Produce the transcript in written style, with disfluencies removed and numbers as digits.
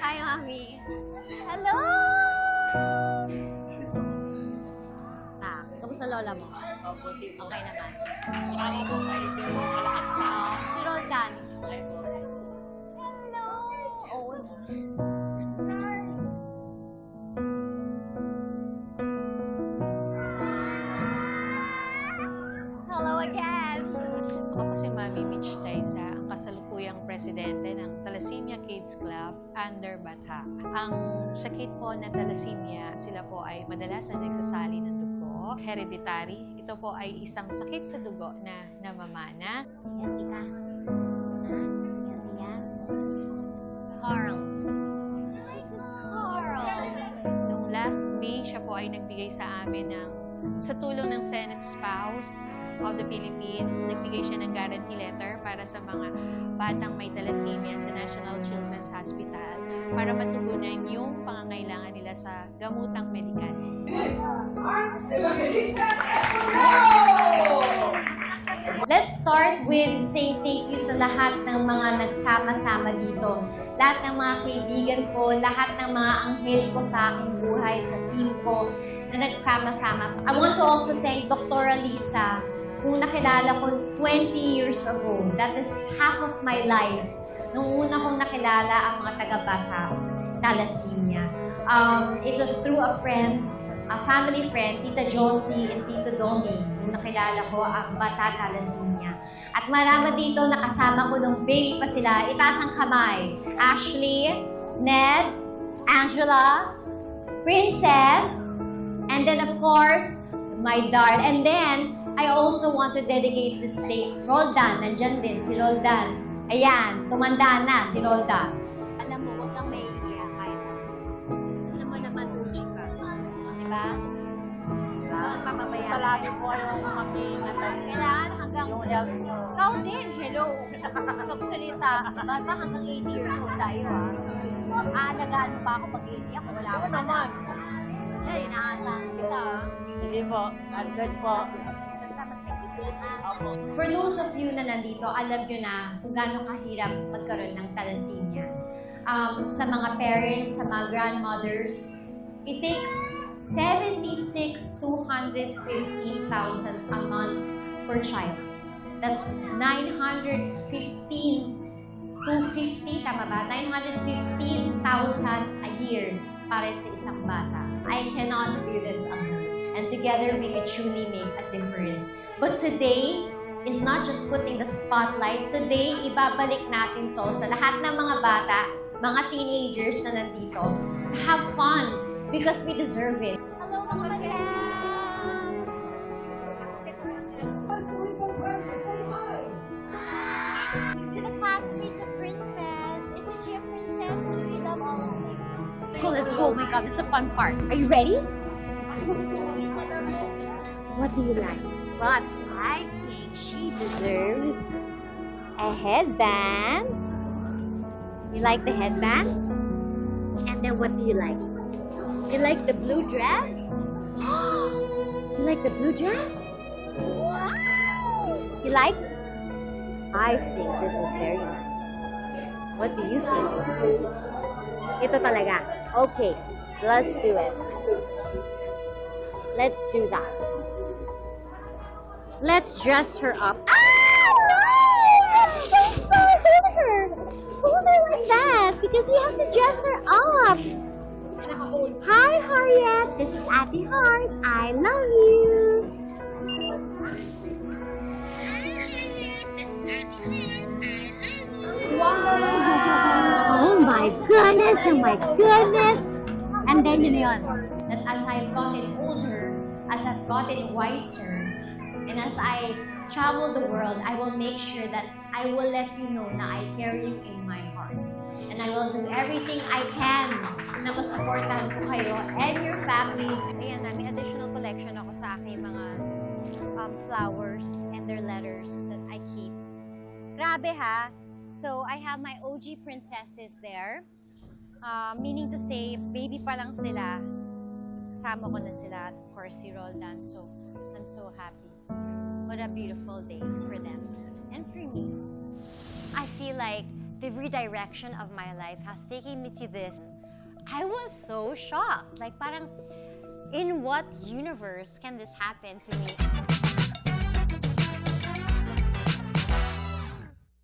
Hi, Mami. Hello! Kamusta lola mo? Okay naman. Si Roldan. Hello! Oh. Hello again! Ako po si Mami Mitch Taisa, ang kasalukuyang presidente ng Thalassemia Kids Club under Batha. Ang sakit po na thalassemia, sila po ay madalas na nagsasali ng dugo, hereditary. Ito po ay isang sakit sa dugo na namamana. Healthy ka. Healthy yan. Carl. This is Carl. Noong last May, siya po ay nagbigay sa amin sa tulong ng Senate Spouse of the Philippines, nagbigay siya ng guarantee letter para sa mga batang may thalassemia sa National Children's Hospital para matugunan yung pangangailangan nila sa gamutang medikal. Let's start with saying thank you sa lahat ng mga nagsama-sama dito. Lahat ng mga kaibigan ko, lahat ng mga anghel ko sa aking buhay, sa team ko na nagsama-sama. I want to also thank Dr. Alisa, kung nakilala ko 20 years ago. That is half of my life. Nung una kong nakilala ang mga taga-Batha, thalassemia. It was through a friend, a family friend, Tita Josie and Tito Domi, nung nakilala ko ang Batha thalassemia. At marami dito nakasama ko nung baby pa sila. Itaas ang kamay. Ashley, Ned, Angela, Princess, and then of course, my darling. And then, I also want to dedicate this day. Roldan, nandyan din si Roldan. Ayan, tumanda na si Roldan. Alam mo, huwag kang maiiyak kahit ang gusto. Alam mo naman, uji ka. Diba? Diba? Magpapabayaan. Sa lagi po yung mag-iingat. Kailangan hanggang... Yung health nyo. Ikaw din, hello. Nagsalita. Basta hanggang 80 years old tayo, ha? Aalagaan mo pa ako pag-80 ako. Wala ako naman. Kasi inaasahan kita, ha? Sige po. God bless po. Basta mag-text ka lang, ha? Opo. For those of you na nandito, alam nyo na kung gaano kahirap magkaroon ng thalassemia. Sa mga parents, sa mga grandmothers, it takes 76,215,000 a month per child. That's 915,250, tama ba? 915,000 a year para sa isang bata. I cannot do this alone. And together, we can truly make a difference. But today is not just putting the spotlight. Today, ibabalik natin to sa lahat ng mga bata, mga teenagers na nandito, to have fun because we deserve it. Hello, mga madam! To the classmates of Princess. Isn't she a princess? We love all of you. Cool, let's go. Oh my God, it's a fun part. Are you ready? What do you like? But I think she deserves a headband. You like the headband? And then what do you like? You like the blue dress? You like the blue dress? Wow! You like? I think this is very nice. What do you think? Ito talaga. Okay, let's do it. Let's do that. Let's dress her up. Ah, no! Don't hold her. Hold her like that because we have to dress her up. Hi, Harriet. This is Ate Heart. I love you. Wow! Oh my goodness! Oh my goodness! And then yun yun, that as I've gotten older, as I've gotten wiser, and as I travel the world, I will make sure that I will let you know na I carry you in my heart. And I will do everything I can na masuportahan ko kayo and your families. Ayan na, may additional collection ako sa aking mga flowers and their letters that I keep. Grabe ha! So, I have my OG princesses there. Meaning to say, baby pa lang sila. Kasama ko na sila. Of course, si Roldan. So, I'm so happy. What a beautiful day for them and for me. I feel like the redirection of my life has taken me to this. I was so shocked. Like, parang, in what universe can this happen to me?